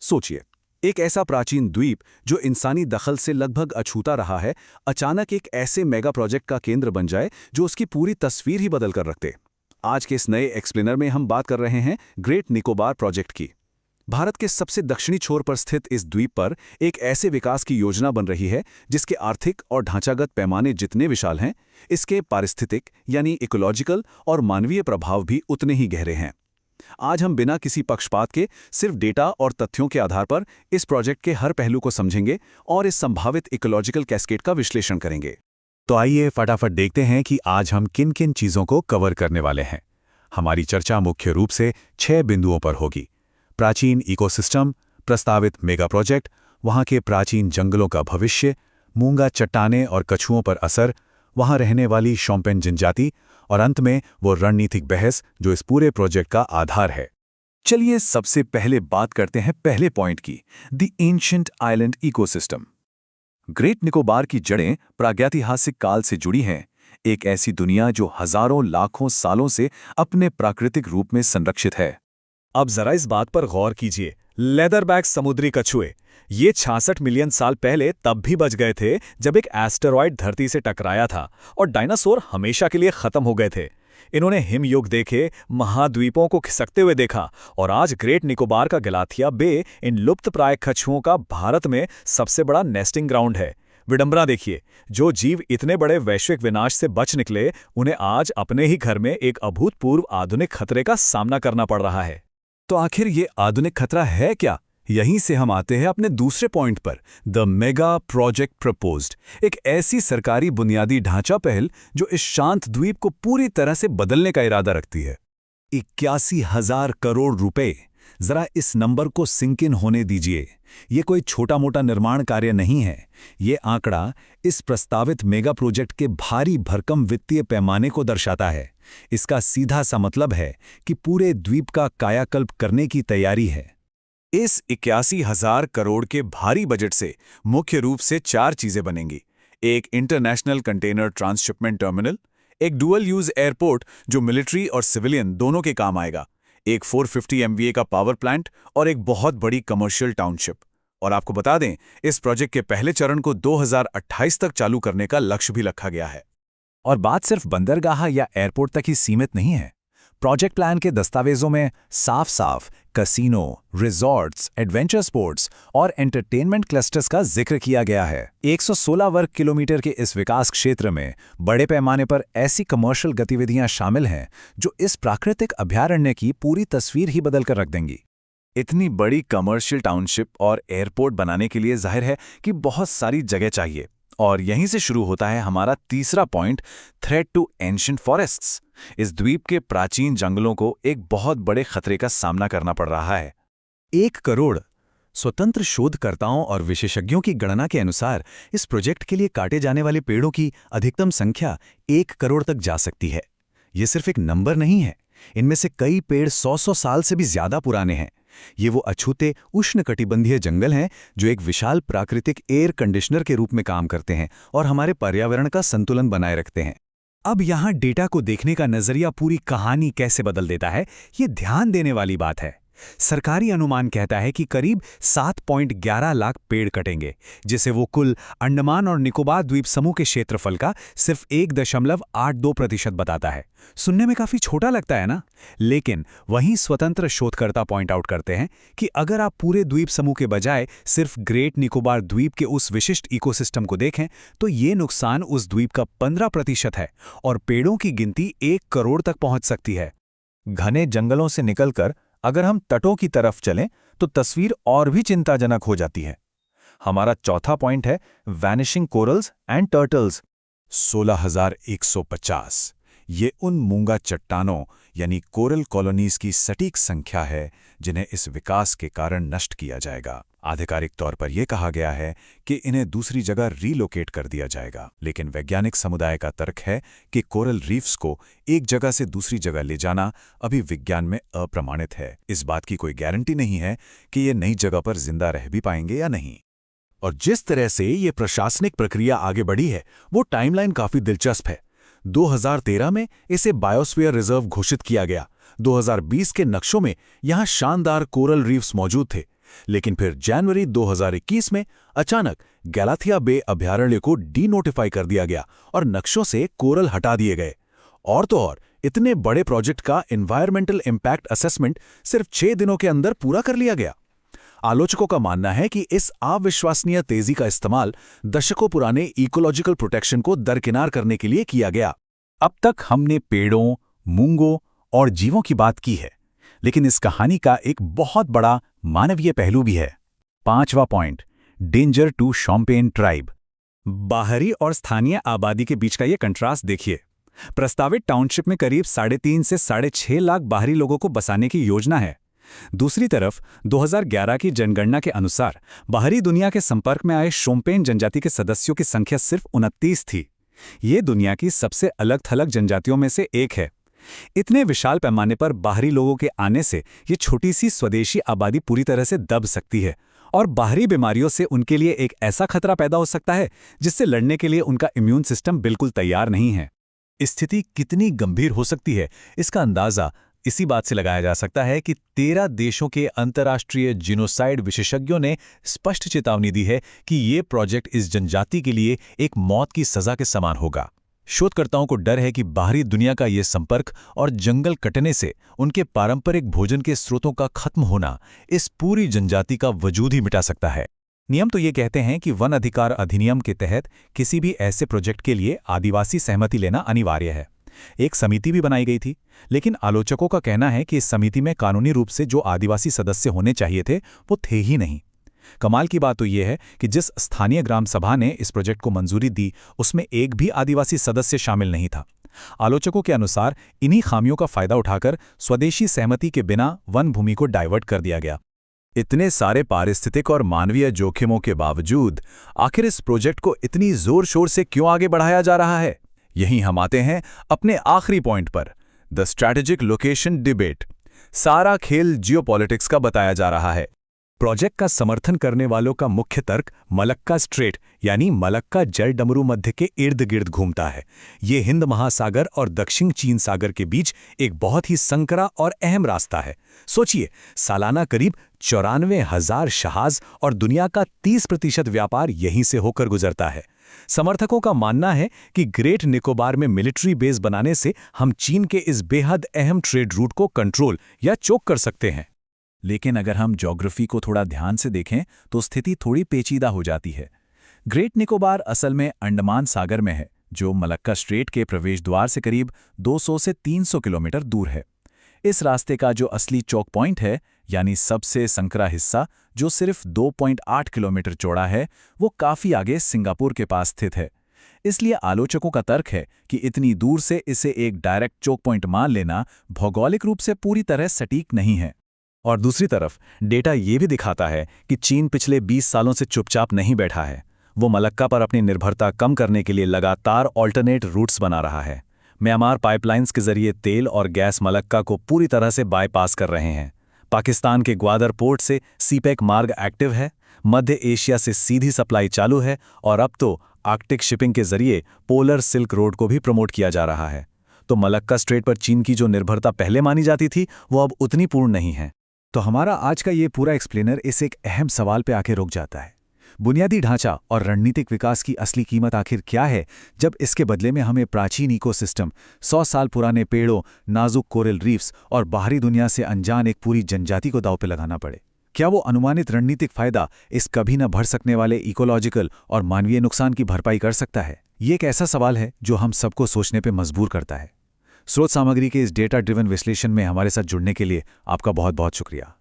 सोचिए, एक ऐसा प्राचीन द्वीप जो इंसानी दखल से लगभग अछूता रहा है, अचानक एक ऐसे मेगा प्रोजेक्ट का केंद्र बन जाए जो उसकी पूरी तस्वीर ही बदल कर रख दे। आज के इस नए एक्सप्लेनर में हम बात कर रहे हैं ग्रेट निकोबार प्रोजेक्ट की। भारत के सबसे दक्षिणी छोर पर स्थित इस द्वीप पर एक ऐसे विकास की योजना बन रही है जिसके आर्थिक और ढांचागत पैमाने जितने विशाल हैं, इसके पारिस्थितिक यानी इकोलॉजिकल और मानवीय प्रभाव भी उतने ही गहरे हैं। आज हम बिना किसी पक्षपात के सिर्फ डेटा और तथ्यों के आधार पर इस प्रोजेक्ट के हर पहलू को समझेंगे और इस संभावित इकोलॉजिकल कैस्केड का विश्लेषण करेंगे। तो आइए फटाफट देखते हैं कि आज हम किन किन चीजों को कवर करने वाले हैं। हमारी चर्चा मुख्य रूप से 6 बिंदुओं पर होगी। प्राचीन इकोसिस्टम, प्रस्तावित मेगा प्रोजेक्ट, वहां के प्राचीन जंगलों का भविष्य, मूंगा चट्टानें और कछुओं पर असर, वहां रहने वाली शोम्पेन जनजाति और अंत में वो रणनीतिक बहस जो इस पूरे प्रोजेक्ट का आधार है। चलिए सबसे पहले बात करते हैं पहले पॉइंट की, the ancient island ecosystem. Great Nicobar की जड़ें प्रागैतिहासिक काल से जुड़ी हैं, एक ऐसी दुनिया जो हजारों लाखों सालों से अपने प्राकृतिक रूप में संरक्षित है। अब जरा इस बात पर गौर कीजिए, लेदरबैक समुद्री कछुए, ये 66 मिलियन साल पहले तब भी बच गए थे जब एक एस्टेरॉयड धरती से टकराया था और डायनासोर हमेशा के लिए खत्म हो गए थे। इन्होंने हिमयुग देखे, महाद्वीपों को खिसकते हुए देखा और आज ग्रेट निकोबार का गलाथिया बे इन लुप्तप्राय कछुओं का भारत में सबसे बड़ा नेस्टिंग ग्राउंड है। विडंबना देखिए, जो जीव इतने बड़े वैश्विक विनाश से बच निकले, उन्हें आज अपने ही घर में एक अभूतपूर्व आधुनिक खतरे का सामना करना पड़ रहा है। तो आखिर ये आधुनिक खतरा है क्या? यहीं से हम आते हैं अपने दूसरे पॉइंट पर, द मेगा प्रोजेक्ट प्रपोज्ड, एक ऐसी सरकारी बुनियादी ढांचा पहल जो इस शांत द्वीप को पूरी तरह से बदलने का इरादा रखती है। 81,000 करोड़ रुपए। जरा इस नंबर को सिंक इन होने दीजिए। ये कोई छोटा मोटा निर्माण कार्य नहीं है। ये आंकड़ा इस प्रस्तावित मेगा प्रोजेक्ट के भारी भरकम वित्तीय पैमाने को दर्शाता है। इसका सीधा सा मतलब है कि पूरे द्वीप का कायाकल्प करने की तैयारी है। इस 81,000 करोड़ के भारी बजट से मुख्य रूप से 4 चीजें बनेंगी। एक इंटरनेशनल कंटेनर ट्रांसशिपमेंट टर्मिनल, एक डुअल यूज एयरपोर्ट जो मिलिट्री और सिविलियन दोनों के काम आएगा, एक 450 MVA का पावर प्लांट और एक बहुत बड़ी कमर्शियल टाउनशिप। और आपको बता दें, इस प्रोजेक्ट के पहले चरण को 2028 तक चालू करने का लक्ष्य भी रखा गया है। और बात सिर्फ बंदरगाह या एयरपोर्ट तक ही सीमित नहीं है। प्रोजेक्ट प्लान के दस्तावेजों में साफ साफ कैसीनो, रिजॉर्ट्स, एडवेंचर स्पोर्ट्स और एंटरटेनमेंट क्लस्टर्स का जिक्र किया गया है। 116 वर्ग किलोमीटर के इस विकास क्षेत्र में बड़े पैमाने पर ऐसी कमर्शियल गतिविधियां शामिल हैं जो इस प्राकृतिक अभयारण्य की पूरी तस्वीर ही बदल कर रख देंगी। इतनी बड़ी कमर्शियल टाउनशिप और एयरपोर्ट बनाने के लिए जाहिर है कि बहुत सारी जगह चाहिए। और यहीं से शुरू होता है हमारा तीसरा point, threat to ancient forests. इस द्वीप के प्राचीन जंगलों को एक बहुत बड़े खतरे का सामना करना पड़ रहा है। 1 करोड़ स्वतंत्र शोधकर्ताओं और विशेषज्ञों की गणना के अनुसार इस प्रोजेक्ट के लिए काटे जाने वाले पेड़ों की अधिकतम संख्या 1 करोड़ तक जा सकती है। ये सिर्फ एक नंबर नहीं है, इनमें से कई पेड़ 100 साल से भी ज्यादा पुराने हैं। ये वो अछूते उष्णकटिबंधीय जंगल हैं जो एक विशाल प्राकृतिक एयर कंडीशनर के रूप में काम करते हैं और हमारे पर्यावरण का संतुलन बनाए रखते हैं। अब यहाँ डेटा को देखने का नजरिया पूरी कहानी कैसे बदल देता है, ये ध्यान देने वाली बात है। सरकारी अनुमान कहता है कि करीब 7.11 लाख पेड़ कटेंगे, जिसे वो कुल अंडमान और निकोबार द्वीप समूह के क्षेत्रफल का सिर्फ 1.82% बताता है। सुनने में काफी छोटा लगता है ना? लेकिन वहीं स्वतंत्र शोधकर्ता पॉइंट आउट करते हैं कि अगर आप पूरे द्वीप समूह के बजाय सिर्फ ग्रेट निकोबार द्वीप के उस विशिष्ट इकोसिस्टम को देखें तो ये नुकसान उस द्वीप का 15% है और पेड़ों की गिनती 1 करोड़ तक पहुंच सकती है। घने जंगलों से निकलकर अगर हम तटों की तरफ चलें तो तस्वीर और भी चिंताजनक हो जाती है। हमारा चौथा पॉइंट है वैनिशिंग कोरल्स एंड टर्टल्स। 16,150 ये उन मूंगा चट्टानों यानी कोरल कॉलोनीज की सटीक संख्या है जिन्हें इस विकास के कारण नष्ट किया जाएगा। आधिकारिक तौर पर यह कहा गया है कि इन्हें दूसरी जगह रीलोकेट कर दिया जाएगा, लेकिन वैज्ञानिक समुदाय का तर्क है कि कोरल रीफ्स को एक जगह से दूसरी जगह ले जाना अभी विज्ञान में अप्रमाणित है। इस बात की कोई गारंटी नहीं है कि ये नई जगह पर जिंदा रह भी पाएंगे या नहीं। और जिस तरह से ये प्रशासनिक प्रक्रिया आगे बढ़ी है वो टाइमलाइन काफी दिलचस्प है। 2013 में इसे बायोस्फीयर रिजर्व घोषित किया गया। 2020 के नक्शों में यहां शानदार कोरल रीफ्स मौजूद थे, लेकिन फिर जनवरी 2021 में अचानक गैलाथिया बे अभयारण्य को डी-नोटिफाई कर दिया गया और नक्शों से कोरल हटा दिए गए। और तो और इतने बड़े प्रोजेक्ट का एनवायरमेंटल इम्पैक्ट असेसमेंट सिर्फ 6 दिनों के अंदर पूरा कर लिया गया। आलोचकों का मानना है कि इस अविश्वसनीय तेजी का इस्तेमाल दशकों पुराने इकोलॉजिकल प्रोटेक्शन को दरकिनार करने के लिए किया गया। अब तक हमने पेड़ों, मूंगों और जीवों की बात की है, लेकिन इस कहानी का एक बहुत बड़ा मानवीय पहलू भी है। 5वां point, danger to Shompen tribe. बाहरी और स्थानीय आबादी के बीच का ये कंट्रास्ट देखिए। प्रस्तावित टाउनशिप में करीब 3.5 से 6.5 लाख बाहरी लोगों को बसाने की योजना है। दूसरी तरफ 2011 की जनगणना के अनुसार बाहरी दुनिया के संपर्क में आए शोम्पेन जनजाति के सदस्यों की संख्या सिर्फ 29 थी। ये दुनिया की सबसे अलग-थलग जनजातियों में से एक है। इतने विशाल पैमाने पर बाहरी लोगों के आने से ये छोटी सी स्वदेशी आबादी पूरी तरह से दब सकती है और बाहरी बीमारियों से उनके लिए एक ऐसा खतरा पैदा हो सकता है जिससे लड़ने के लिए उनका इम्यून सिस्टम बिल्कुल तैयार नहीं है। स्थिति कितनी गंभीर हो सकती है, इसका अंदाजा इसी बात से लगाया जा सकता है कि 13 देशों के अंतर्राष्ट्रीय जिनोसाइड विशेषज्ञों ने स्पष्ट चेतावनी दी है कि ये प्रोजेक्ट इस जनजाति के लिए एक मौत की सजा के समान होगा। शोधकर्ताओं को डर है कि बाहरी दुनिया का ये संपर्क और जंगल कटने से उनके पारंपरिक भोजन के स्रोतों का खत्म होना इस पूरी जनजाति का वजूद ही मिटा सकता है। नियम तो ये कहते हैं कि वन अधिकार अधिनियम के तहत किसी भी ऐसे प्रोजेक्ट के लिए आदिवासी सहमति लेना अनिवार्य है। एक समिति भी बनाई गई थी, लेकिन आलोचकों का कहना है कि इस समिति में कानूनी रूप से जो आदिवासी सदस्य होने चाहिए थे वो थे ही नहीं। कमाल की बात तो ये है कि जिस स्थानीय ग्राम सभा ने इस प्रोजेक्ट को मंजूरी दी उसमें एक भी आदिवासी सदस्य शामिल नहीं था। आलोचकों के अनुसार इन्हीं खामियों का फायदा उठाकर स्वदेशी सहमति के बिना वन भूमि को डाइवर्ट कर दिया गया। इतने सारे पारिस्थितिक और मानवीय जोखिमों के बावजूद आखिर इस प्रोजेक्ट को इतनी जोर शोर से क्यों आगे बढ़ाया जा रहा है? यहीं हम आते हैं अपने आखिरी पॉइंट पर, द स्ट्रैटेजिक लोकेशन डिबेट। सारा खेल जियोपॉलिटिक्स का बताया जा रहा है। प्रोजेक्ट का समर्थन करने वालों का मुख्य तर्क मलक्का स्ट्रेट यानी मलक्का जल डमरू मध्य के इर्द गिर्द घूमता है। ये हिंद महासागर और दक्षिण चीन सागर के बीच एक बहुत ही संकरा और अहम रास्ता है। सोचिए, सालाना करीब 94,000 जहाज और दुनिया का 30% व्यापार यहीं से होकर गुजरता है। समर्थकों का मानना है कि ग्रेट निकोबार में मिलिट्री बेस बनाने से हम चीन के इस बेहद अहम ट्रेड रूट को कंट्रोल या चोक कर सकते हैं। लेकिन अगर हम ज्योग्राफी को थोड़ा ध्यान से देखें तो स्थिति थोड़ी पेचीदा हो जाती है। ग्रेट निकोबार असल में अंडमान सागर में है, जो मलक्का स्ट्रेट के प्रवेश द्वार से करीब 200 से 300 किलोमीटर दूर है। इस रास्ते का जो असली चौक पॉइंट है, यानी सबसे संकरा हिस्सा जो सिर्फ 2.8 किलोमीटर चौड़ा है, वो काफ़ी आगे सिंगापुर के पास स्थित है। इसलिए आलोचकों का तर्क है कि इतनी दूर से इसे एक डायरेक्ट चौक पॉइंट मान लेना भौगोलिक रूप से पूरी तरह सटीक नहीं है। और दूसरी तरफ डेटा ये भी दिखाता है कि चीन पिछले 20 सालों से चुपचाप नहीं बैठा है। वो मलक्का पर अपनी निर्भरता कम करने के लिए लगातार ऑल्टरनेट रूट्स बना रहा है। म्यांमार पाइपलाइंस के जरिए तेल और गैस मलक्का को पूरी तरह से बाईपास कर रहे हैं। पाकिस्तान के ग्वादर पोर्ट से सीपेक मार्ग एक्टिव है। मध्य एशिया से सीधी सप्लाई चालू है और अब तो आर्कटिक शिपिंग के जरिए पोलर सिल्क रोड को भी प्रमोट किया जा रहा है। तो मलक्का स्ट्रेट पर चीन की जो निर्भरता पहले मानी जाती थी वो अब उतनी पूर्ण नहीं है। तो हमारा आज का ये पूरा एक्सप्लेनर इस एक अहम सवाल पे आके रुक जाता है। बुनियादी ढांचा और रणनीतिक विकास की असली कीमत आखिर क्या है, जब इसके बदले में हमें प्राचीन इकोसिस्टम, 100 साल पुराने पेड़ों, नाजुक कोरल रीफ्स और बाहरी दुनिया से अनजान एक पूरी जनजाति को दांव पे लगाना पड़े? क्या वो अनुमानित रणनीतिक फायदा इस कभी न भर सकने वाले इकोलॉजिकल और मानवीय नुकसान की भरपाई कर सकता है? ये एक ऐसा सवाल है जो हम सबको सोचने पे मजबूर करता है। स्रोत सामग्री के इस डेटा ड्रिवन विश्लेषण में हमारे साथ जुड़ने के लिए आपका बहुत बहुत शुक्रिया।